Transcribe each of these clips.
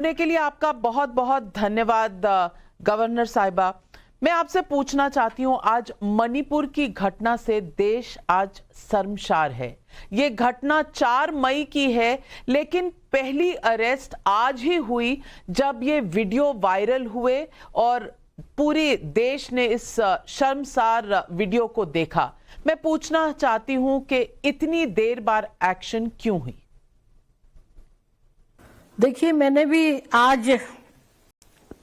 करने के लिए आपका बहुत बहुत धन्यवाद गवर्नर साहिबा। मैं आपसे पूछना चाहती हूं, आज मणिपुर की घटना से देश आज शर्मसार है। ये घटना 4 मई की है, लेकिन पहली अरेस्ट आज ही हुई जब ये वीडियो वायरल हुए और पूरे देश ने इस शर्मसार वीडियो को देखा। मैं पूछना चाहती हूं कि इतनी देर बाद एक्शन क्यों हुई? देखिए, मैंने भी आज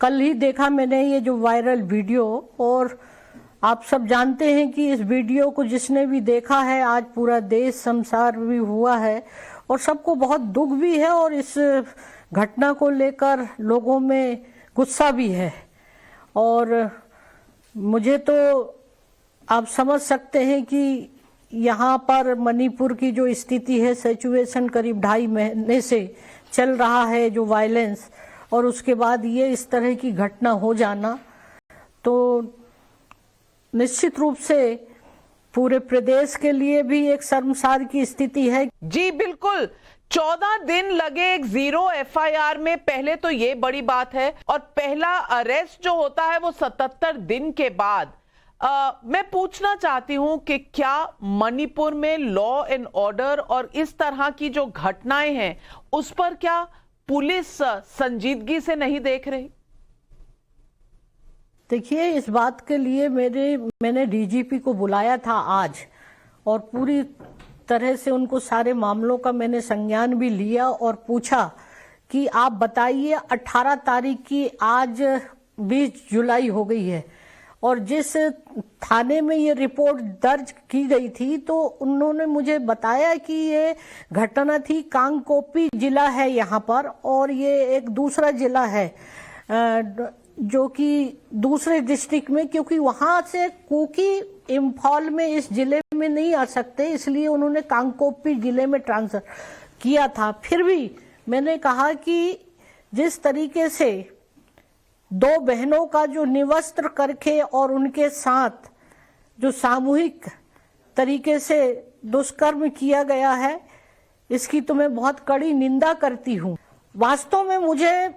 कल ही देखा मैंने ये जो वायरल वीडियो, और आप सब जानते हैं कि इस वीडियो को जिसने भी देखा है आज पूरा देश शर्मसार भी हुआ है और सबको बहुत दुख भी है और इस घटना को लेकर लोगों में गुस्सा भी है। और मुझे तो आप समझ सकते हैं कि यहाँ पर मणिपुर की जो स्थिति है, सिचुएशन करीब 2.5 महीने से चल रहा है जो वायलेंस, और उसके बाद ये इस तरह की घटना हो जाना, तो निश्चित रूप से पूरे प्रदेश के लिए भी एक शर्मसार की स्थिति है। जी बिल्कुल, 14 दिन लगे एक 0 एफआईआर में, पहले तो ये बड़ी बात है। और पहला अरेस्ट जो होता है वो 77 दिन के बाद। मैं पूछना चाहती हूं कि क्या मणिपुर में लॉ एंड ऑर्डर और इस तरह की जो घटनाएं हैं उस पर क्या पुलिस संजीदगी से नहीं देख रही? देखिए, इस बात के लिए मैंने डीजीपी को बुलाया था आज, और पूरी तरह से उनको सारे मामलों का मैंने संज्ञान भी लिया और पूछा कि आप बताइए, 18 तारीख की आज 20 जुलाई हो गई है और जिस थाने में ये रिपोर्ट दर्ज की गई थी तो उन्होंने मुझे बताया कि ये घटना थी, कांगकोपी जिला है यहाँ पर, और ये एक दूसरा जिला है जो कि दूसरे डिस्ट्रिक्ट में, क्योंकि वहां से कुकी इम्फॉल में इस जिले में नहीं आ सकते, इसलिए उन्होंने कांगकोपी जिले में ट्रांसफर किया था। फिर भी मैंने कहा कि जिस तरीके से 2 बहनों का जो निवस्त्र करके और उनके साथ जो सामूहिक तरीके से दुष्कर्म किया गया है, इसकी तो मैं बहुत कड़ी निंदा करती हूँ। वास्तव में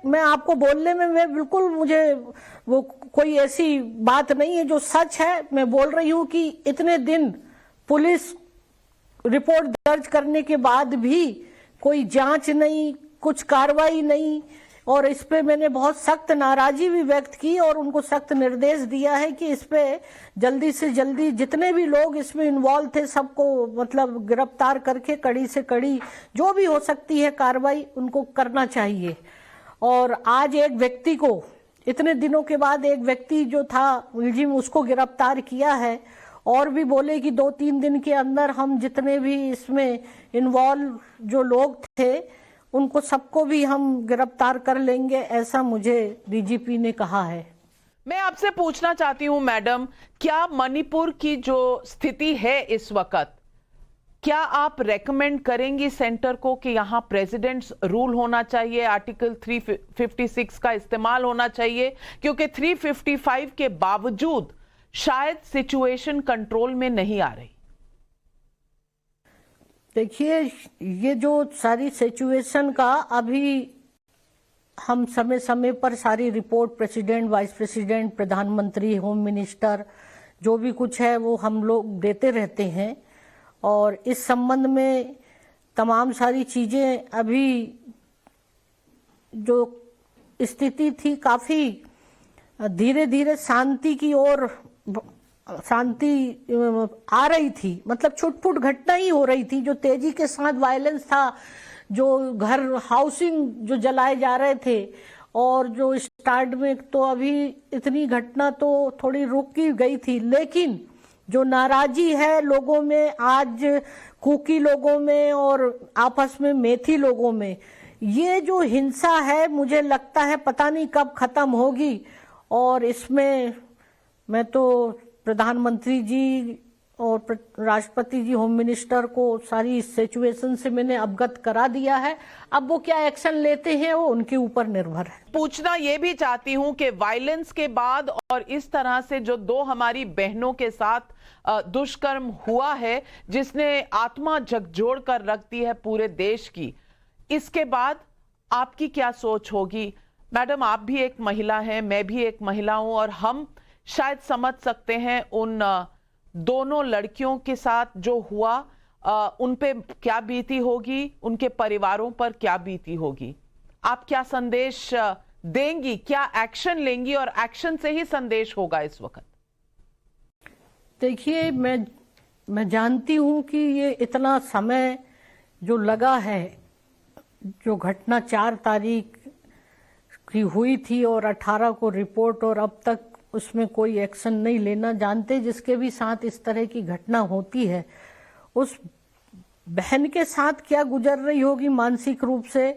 मैं आपको बोलने में मुझे वो कोई ऐसी बात नहीं है, जो सच है मैं बोल रही हूँ कि इतने दिन पुलिस रिपोर्ट दर्ज करने के बाद भी कोई जांच नहीं, कुछ कार्रवाई नहीं, और इस पे मैंने बहुत सख्त नाराजगी भी व्यक्त की और उनको सख्त निर्देश दिया है कि इस पे जल्दी से जल्दी जितने भी लोग इसमें इन्वॉल्व थे सबको मतलब गिरफ्तार करके कड़ी से कड़ी जो भी हो सकती है कार्रवाई उनको करना चाहिए। और आज एक व्यक्ति को, इतने दिनों के बाद एक व्यक्ति जो था मुलजिम, उसको गिरफ्तार किया है, और भी बोले कि 2-3 दिन के अंदर हम जितने भी इसमें इन्वॉल्व जो लोग थे उनको सबको भी हम गिरफ्तार कर लेंगे, ऐसा मुझे डीजीपी ने कहा है। मैं आपसे पूछना चाहती हूं मैडम, क्या मणिपुर की जो स्थिति है इस वक्त, क्या आप रेकमेंड करेंगी सेंटर को कि यहां प्रेसिडेंट्स रूल होना चाहिए, आर्टिकल 356 का इस्तेमाल होना चाहिए, क्योंकि 355 के बावजूद शायद सिचुएशन कंट्रोल में नहीं आ रही? देखिए, ये जो सारी सिचुएशन का अभी हम समय समय पर सारी रिपोर्ट प्रेसिडेंट, वाइस प्रेसिडेंट, प्रधानमंत्री, होम मिनिस्टर, जो भी कुछ है वो हम लोग देते रहते हैं, और इस संबंध में तमाम सारी चीजें अभी जो स्थिति थी काफी धीरे धीरे शांति की ओर आ रही थी, मतलब छुटपुट घटना ही हो रही थी। जो तेजी के साथ वायलेंस था, जो घर हाउसिंग जो जलाए जा रहे थे, और जो स्टार्ट में तो अभी इतनी घटना तो थोड़ी रुक ही गई थी, लेकिन जो नाराजी है लोगों में आज, कुकी लोगों में और आपस में मेथी लोगों में, ये जो हिंसा है मुझे लगता है पता नहीं कब खत्म होगी। और इसमें मैं तो प्रधानमंत्री जी और राष्ट्रपति जी, होम मिनिस्टर को सारी सिचुएशन से मैंने अवगत करा दिया है। अब वो क्या एक्शन लेते हैं वो उनके ऊपर निर्भर है। पूछना ये भी चाहती हूं कि वायलेंस के बाद और इस तरह से जो 2 हमारी बहनों के साथ दुष्कर्म हुआ है, जिसने आत्मा झकझोर कर रख दी है पूरे देश की, इसके बाद आपकी क्या सोच होगी? मैडम, आप भी एक महिला हैं, मैं भी एक महिला हूं, और हम शायद समझ सकते हैं उन दोनों लड़कियों के साथ जो हुआ, उन पे क्या बीती होगी, उनके परिवारों पर क्या बीती होगी। आप क्या संदेश देंगी, क्या एक्शन लेंगी, और एक्शन से ही संदेश होगा इस वक्त? देखिए, मैं जानती हूं कि ये इतना समय जो लगा है, जो घटना 4 तारीख की हुई थी और 18 को रिपोर्ट, और अब तक उसमें कोई एक्शन नहीं लेना। जानते जिसके भी साथ इस तरह की घटना होती है, उस बहन के साथ क्या गुजर रही होगी मानसिक रूप से,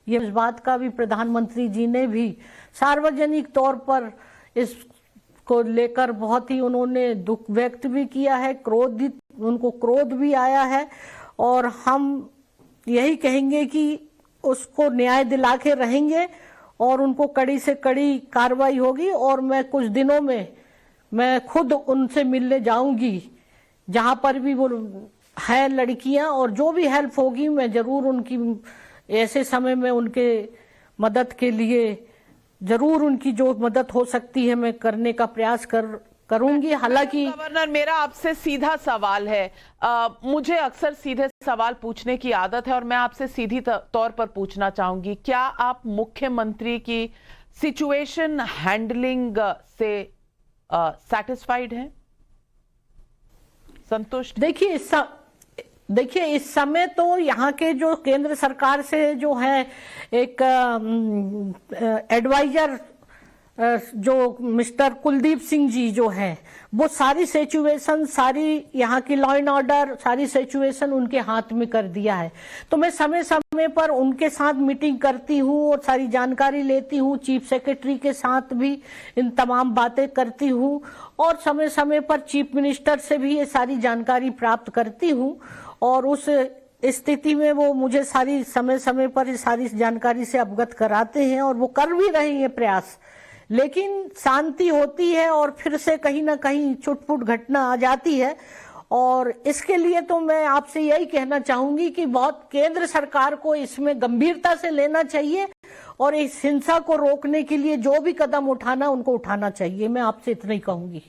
ये इस बात का भी प्रधानमंत्री जी ने भी सार्वजनिक तौर पर इसको लेकर बहुत ही उन्होंने दुख व्यक्त भी किया है, क्रोधित, उनको क्रोध भी आया है। और हम यही कहेंगे कि उसको न्याय दिला के रहेंगे और उनको कड़ी से कड़ी कार्रवाई होगी। और मैं कुछ दिनों में मैं खुद उनसे मिलने जाऊंगी, जहां पर भी वो है लड़कियां, और जो भी हेल्प होगी मैं जरूर उनकी, ऐसे समय में उनके मदद के लिए जरूर उनकी जो मदद हो सकती है मैं करने का प्रयास करूंगी। हालांकि गवर्नर, मेरा आपसे सीधा सवाल है, मुझे अक्सर सीधे सवाल पूछने की आदत है, और मैं आपसे सीधी तौर पर पूछना चाहूंगी, क्या आप मुख्यमंत्री की सिचुएशन हैंडलिंग से सैटिस्फाइड हैं, संतुष्ट? देखिए इस समय तो यहाँ के जो केंद्र सरकार से जो है एक एडवाइजर जो मिस्टर कुलदीप सिंह जी जो हैं, वो सारी सिचुएशन, सारी यहाँ की लॉ एंड ऑर्डर, सारी सिचुएशन उनके हाथ में कर दिया है। तो मैं समय समय पर उनके साथ मीटिंग करती हूँ और सारी जानकारी लेती हूँ, चीफ सेक्रेटरी के साथ भी इन तमाम बातें करती हूँ, और समय समय पर चीफ मिनिस्टर से भी ये सारी जानकारी प्राप्त करती हूँ। और उस स्थिति में वो मुझे सारी समय समय पर सारी जानकारी से अवगत कराते हैं, और वो कर भी रहे हैं प्रयास। लेकिन शांति होती है और फिर से कहीं ना कहीं छुटपुट घटना आ जाती है, और इसके लिए तो मैं आपसे यही कहना चाहूंगी कि बहुत केंद्र सरकार को इसमें गंभीरता से लेना चाहिए, और इस हिंसा को रोकने के लिए जो भी कदम उठाना उनको उठाना चाहिए। मैं आपसे इतना ही कहूंगी।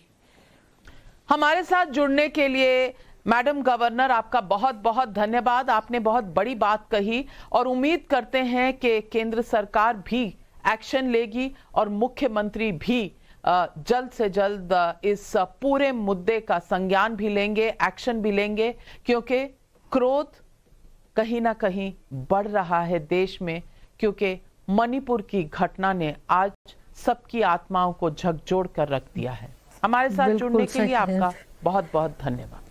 हमारे साथ जुड़ने के लिए मैडम गवर्नर, आपका बहुत बहुत धन्यवाद। आपने बहुत बड़ी बात कही, और उम्मीद करते हैं कि केंद्र सरकार भी एक्शन लेगी और मुख्यमंत्री भी जल्द से जल्द इस पूरे मुद्दे का संज्ञान भी लेंगे, एक्शन भी लेंगे, क्योंकि क्रोध कहीं ना कहीं बढ़ रहा है देश में, क्योंकि मणिपुर की घटना ने आज सबकी आत्माओं को झकझोर कर रख दिया है। हमारे साथ जुड़ने के लिए आपका बहुत बहुत धन्यवाद।